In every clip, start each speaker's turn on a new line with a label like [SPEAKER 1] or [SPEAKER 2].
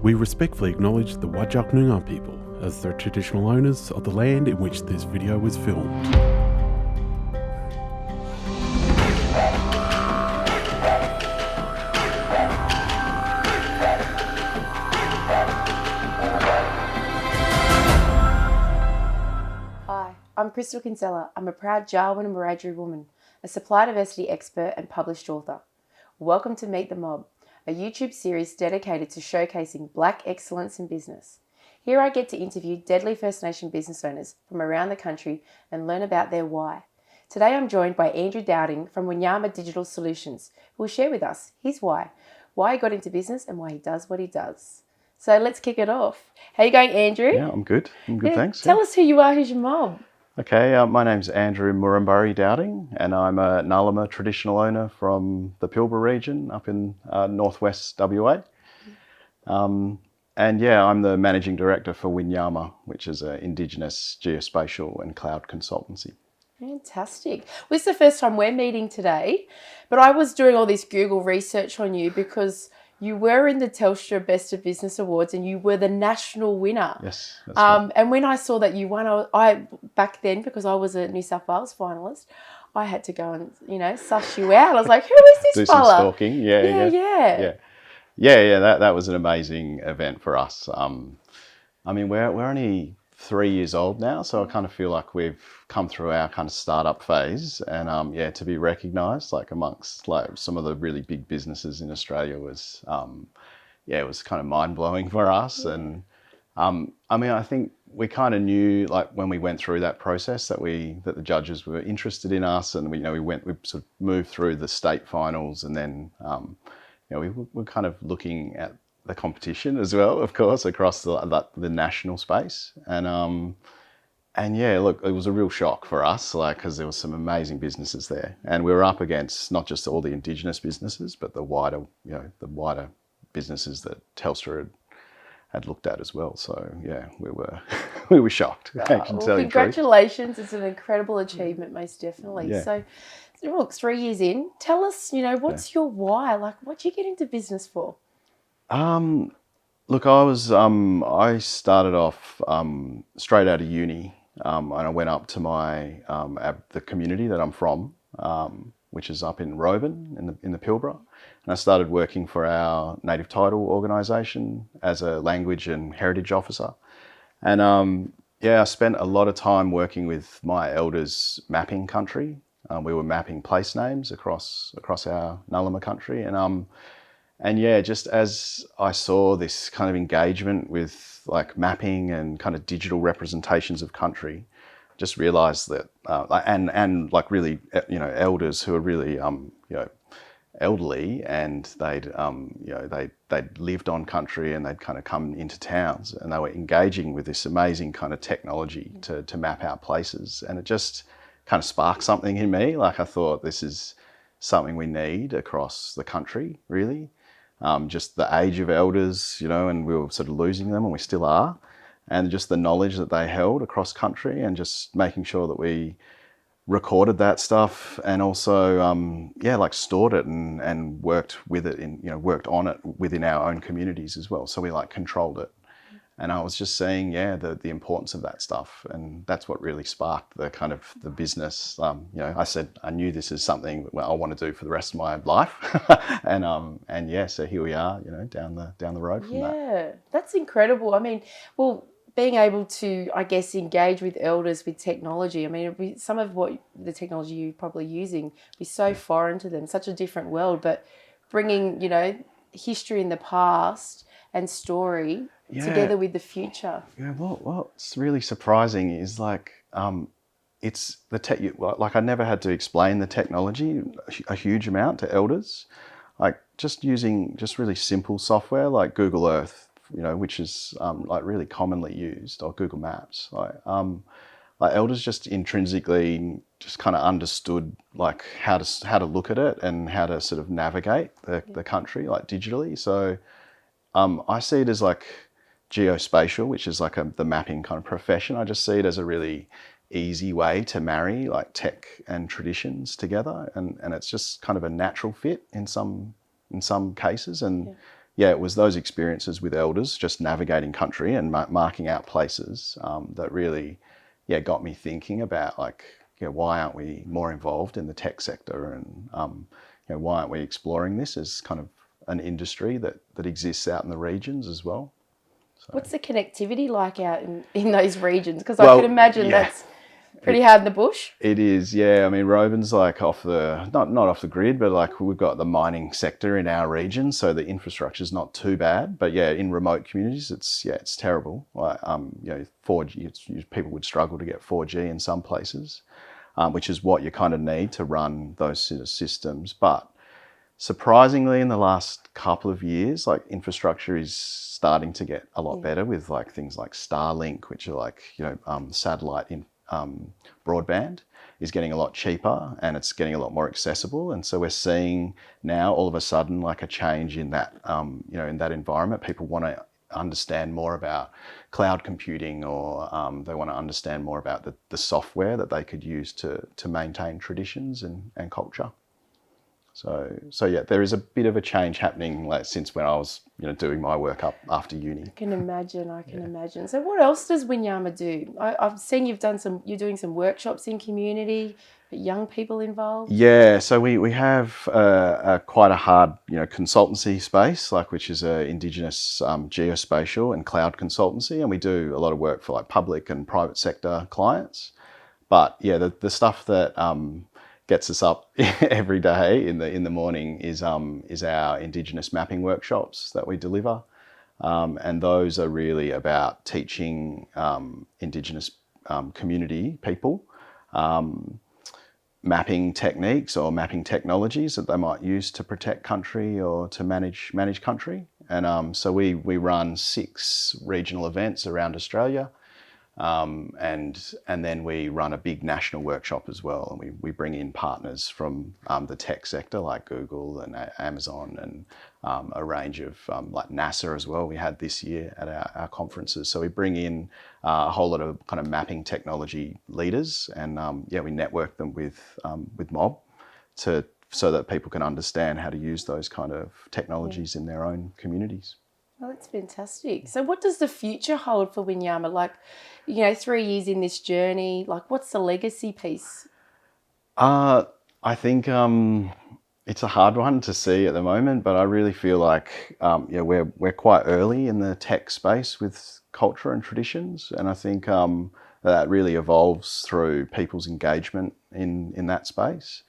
[SPEAKER 1] We respectfully acknowledge the Whadjuk Noongar people as the traditional owners of the land in which this video was filmed.
[SPEAKER 2] Hi, I'm Crystal Kinsella. I'm a proud Jawoyn and Wiradjuri woman, a supply diversity expert and published author. Welcome to Meet the Mob, a YouTube series dedicated to showcasing Black excellence in business. Here I get to interview deadly First Nation business owners from around the country and learn about their why. Today I'm joined by Andrew Dowding from Winyama Digital Solutions, who will share with us his why he got into business and why he does what he does. So let's kick it off. How you going, Andrew?
[SPEAKER 3] Yeah, I'm good. Thanks.
[SPEAKER 2] Tell us who you are, who's your mob?
[SPEAKER 3] Okay, my name's Andrew Murrumburri Dowding, and I'm a Ngarluma Traditional Owner from the Pilbara region up in northwest WA. And yeah, I'm the Managing Director for Winyama, which is an Indigenous geospatial and cloud consultancy.
[SPEAKER 2] Fantastic. Well, this is the first time we're meeting today, but I was doing all this Google research on you because you were in the Telstra Best of Business Awards and you were the national winner.
[SPEAKER 3] Yes, that's right.
[SPEAKER 2] And when I saw that you won, I back then, because I was a New South Wales finalist, I had to go and, suss you out. I was like, who is this
[SPEAKER 3] Do
[SPEAKER 2] fella?
[SPEAKER 3] some stalking. Yeah. That was an amazing event for us. We're only 3 years old now, so I kind of feel like we've come through our kind of startup phase, and to be recognised amongst some of the really big businesses in Australia was it was kind of mind blowing for us. And I think we kind of knew when we went through that process that the judges were interested in us, and we sort of moved through the state finals, and then we were kind of looking at the competition as well, of course, across the national space. And it was a real shock for us, because there were some amazing businesses there, and we were up against not just all the Indigenous businesses, but the wider businesses that Telstra had looked at as well. So yeah, we were shocked.
[SPEAKER 2] Congratulations! It's an incredible achievement, most definitely.
[SPEAKER 3] Yeah.
[SPEAKER 2] So, look, 3 years in, tell us, what's your why? What'd you get into business for?
[SPEAKER 3] Look, I started off straight out of uni, and I went up to the community that I'm from, which is up in Roebourne in the Pilbara, and I started working for our native title organisation as a language and heritage officer, and I spent a lot of time working with my elders mapping country. We were mapping place names across our Ngarluma country, and just as I saw this kind of engagement with mapping and kind of digital representations of country, just realised that really elders who are really elderly, and they'd lived on country, and they'd kind of come into towns, and they were engaging with this amazing kind of technology to map out places, and it just kind of sparked something in me. I thought, this is something we need across the country, really. Just the age of elders, and we were sort of losing them, and we still are, and just the knowledge that they held across country, and just making sure that we recorded that stuff, and also stored it and worked with it worked on it within our own communities as well. So we controlled it. And I was just seeing, the importance of that stuff, and that's what really sparked the kind of the business. I said I knew this is something I want to do for the rest of my life, and so here we are, down the road from that.
[SPEAKER 2] Yeah, that's incredible. Being able to, I guess, engage with elders with technology. Some of what the technology you're probably using be so foreign to them, such a different world, but bringing, history in the past and story together with the future.
[SPEAKER 3] Yeah, what's really surprising is it's the I never had to explain the technology a huge amount to elders, just using really simple software like Google Earth, which is really commonly used, or Google Maps. Elders just intrinsically just kind of understood how to look at it and how to sort of navigate the country digitally. So I see it as geospatial, which is the mapping kind of profession. I just see it as a really easy way to marry tech and traditions together, and it's just kind of a natural fit in some cases, and yeah, it was those experiences with elders, just navigating country and marking out places that really, yeah, got me thinking about like, you know, why aren't we more involved in the tech sector, and you know, why aren't we exploring this as kind of an industry that exists out in the regions as well. So,
[SPEAKER 2] What's the connectivity like out in those regions? Because
[SPEAKER 3] well,
[SPEAKER 2] I can imagine
[SPEAKER 3] yeah,
[SPEAKER 2] that's pretty hard in the bush.
[SPEAKER 3] it is, yeah. I mean, Roebourne's like off the, not off the grid, but like we've got the mining sector in our region, so the infrastructure's not too bad. But yeah, in remote communities, it's terrible. Like, you know, 4G, people would struggle to get 4G in some places, which is what you kind of need to run those sort of systems. But surprisingly, in the last couple of years, like infrastructure is starting to get a lot better with like things like Starlink, which are like, you know, satellite in broadband is getting a lot cheaper and it's getting a lot more accessible. And so we're seeing now all of a sudden like a change in that, you know, in that environment. People want to understand more about cloud computing, or they want to understand more about the software that they could use to maintain traditions and culture. So yeah, there is a bit of a change happening like since when I was, you know, doing my work up after uni.
[SPEAKER 2] I can imagine. So what else does Winyama do? I've seen you're doing some workshops in community, young people involved.
[SPEAKER 3] Yeah, so we have quite a hard, you know, consultancy space, like which is a Indigenous geospatial and cloud consultancy, and we do a lot of work for like public and private sector clients. But yeah, the stuff that gets us up every day in the morning is our Indigenous mapping workshops that we deliver, and those are really about teaching Indigenous community people mapping techniques or mapping technologies that they might use to protect country or to manage country. And so we run 6 regional events around Australia. And then we run a big national workshop as well, and we bring in partners from the tech sector like Google and Amazon, and a range of like NASA as well. We had this year at our conferences, so we bring in a whole lot of kind of mapping technology leaders, and yeah, we network them with Mob so that people can understand how to use those kind of technologies in their own communities.
[SPEAKER 2] Well, that's fantastic. So what does the future hold for Winyama? Like, you know, 3 years in this journey, like what's the legacy piece?
[SPEAKER 3] I think it's a hard one to see at the moment, but I really feel like yeah, we're quite early in the tech space with culture and traditions, and I think that really evolves through people's engagement in that space.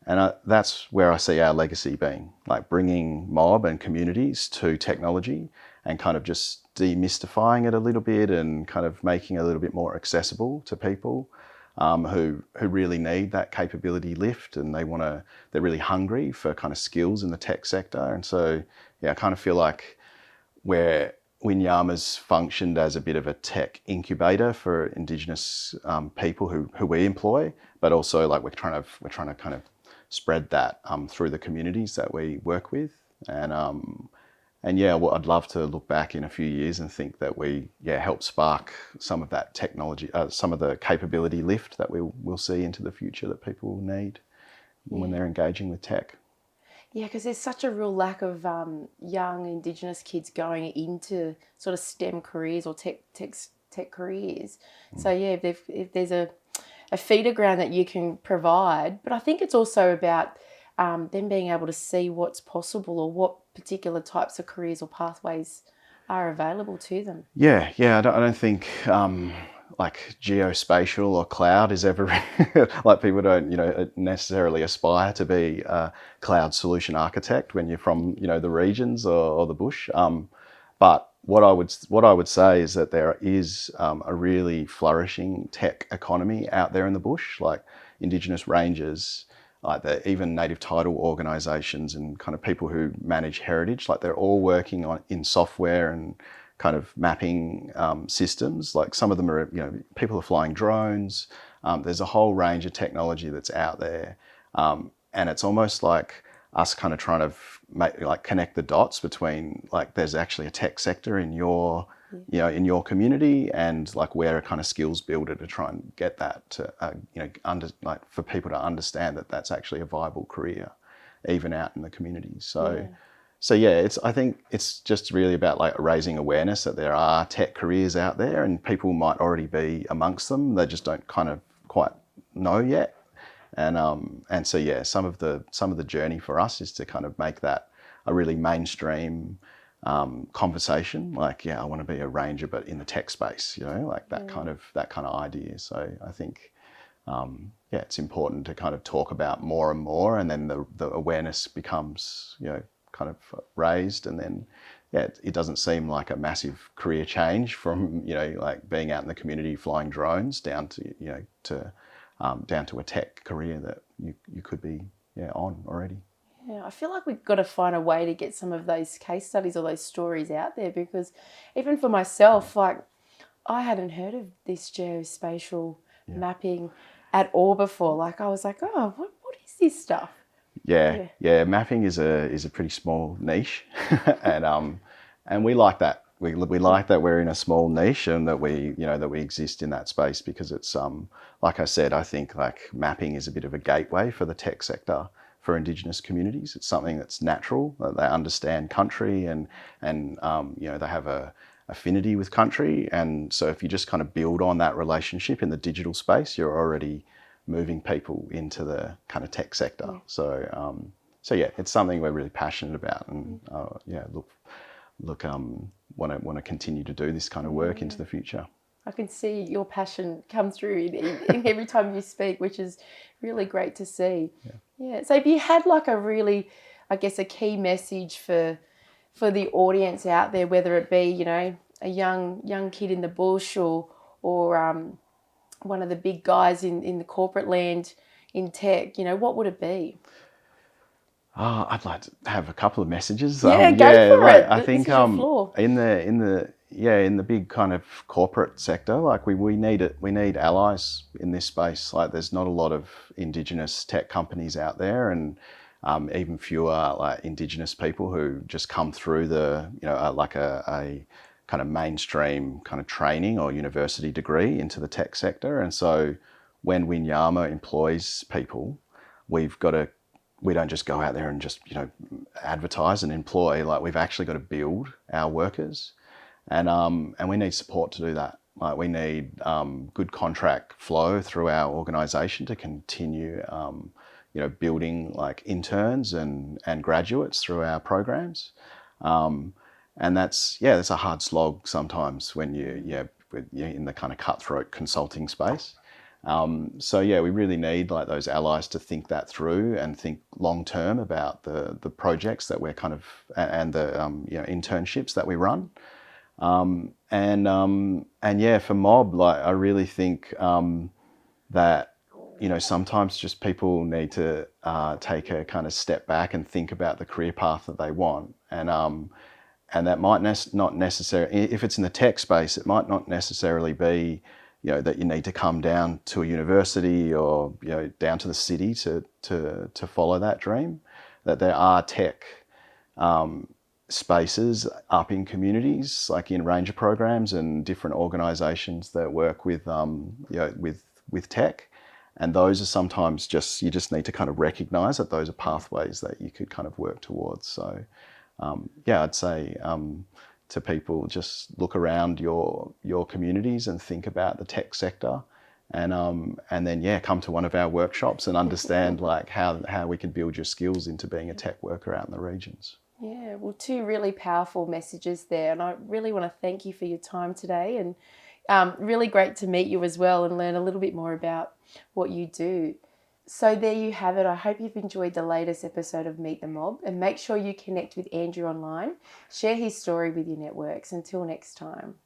[SPEAKER 3] And that's where I see our legacy being, like bringing mob and communities to technology and kind of just demystifying it a little bit and kind of making it a little bit more accessible to people who really need that capability lift, and they're really hungry for kind of skills in the tech sector. And so, yeah, I kind of feel like where Winyama's functioned as a bit of a tech incubator for Indigenous people who we employ, but also like we're trying to kind of spread that through the communities that we work with, and yeah, well, I'd love to look back in a few years and think that we helped spark some of that technology, some of the capability lift that we'll see into the future that people need when they're engaging with tech.
[SPEAKER 2] Yeah, because there's such a real lack of young Indigenous kids going into sort of STEM careers or tech careers. So yeah, if there's a feeder ground that you can provide, but I think it's also about them being able to see what's possible or what particular types of careers or pathways are available to them. Yeah,
[SPEAKER 3] I don't think like geospatial or cloud is ever like people don't necessarily aspire to be a cloud solution architect when you're from the regions or the bush. But what I would say is that there is a really flourishing tech economy out there in the bush, like Indigenous rangers, like even native title organisations and kind of people who manage heritage, like they're all working in software and kind of mapping systems. Like some of them are, people are flying drones. There's a whole range of technology that's out there, and it's almost like us kind of trying to connect the dots between like there's actually a tech sector in your in your community, and like we're a kind of skills builder to try and get that to for people to understand that that's actually a viable career even out in the community. So so yeah, I think it's just really about like raising awareness that there are tech careers out there, and people might already be amongst them. They just don't kind of quite know yet. And so yeah, some of the journey for us is to kind of make that a really mainstream conversation. Like, yeah, I want to be a ranger, but in the tech space, like that kind of idea. So I think yeah, it's important to kind of talk about more and more, and then the awareness becomes kind of raised, and then yeah, it doesn't seem like a massive career change from like being out in the community flying drones down to down to a tech career that you could be on already.
[SPEAKER 2] Yeah, I feel like we've got to find a way to get some of those case studies or those stories out there, because even for myself, like, I hadn't heard of this geospatial mapping at all before. Like, I was like, oh, what is this stuff?
[SPEAKER 3] Yeah. Mapping is a pretty small niche, and we like that. We like that we're in a small niche, and that we exist in that space, because it's like I said, I think like mapping is a bit of a gateway for the tech sector for Indigenous communities. It's something that's natural. They understand country, and they have a affinity with country, and so if you just kind of build on that relationship in the digital space, you're already moving people into the kind of tech sector. Yeah. So yeah, it's something we're really passionate about, and want to continue to do this kind of work into the future.
[SPEAKER 2] I can see your passion come through in every time you speak, which is really great to see. Yeah. So if you had like a really, I guess, a key message for the audience out there, whether it be a young kid in the bush or one of the big guys in the corporate land in tech, what would it be?
[SPEAKER 3] I'd like to have a couple of messages.
[SPEAKER 2] Yeah, go for it.
[SPEAKER 3] I think in the big kind of corporate sector, like we need allies in this space. Like, there's not a lot of Indigenous tech companies out there, and even fewer like Indigenous people who just come through the like a kind of mainstream kind of training or university degree into the tech sector. And so when Winyama employs people, we don't just go out there and just advertise and employ. Like, we've actually got to build our workers, and we need support to do that. Like, we need good contract flow through our organisation to continue building like interns and graduates through our programs. And that's a hard slog sometimes when you're in the kind of cutthroat consulting space. So yeah, we really need like those allies to think that through and think long term about the projects that we're kind of and the internships that we run. And yeah, for mob, like, I really think that sometimes just people need to take a kind of step back and think about the career path that they want, and that might not necessarily, if it's in the tech space, it might not necessarily be that you need to come down to a university or down to the city to follow that dream. That there are tech spaces up in communities, like in ranger programs and different organisations that work with with tech, and those are sometimes you just need to kind of recognise that those are pathways that you could kind of work towards. So I'd say to people, just look around your communities and think about the tech sector, and then come to one of our workshops and understand like how we can build your skills into being a tech worker out in the regions.
[SPEAKER 2] Yeah, well, two really powerful messages there, and I really want to thank you for your time today, and really great to meet you as well and learn a little bit more about what you do. So there you have it. I hope you've enjoyed the latest episode of Meet the Mob, and make sure you connect with Andew online, share his story with your networks. Until next time.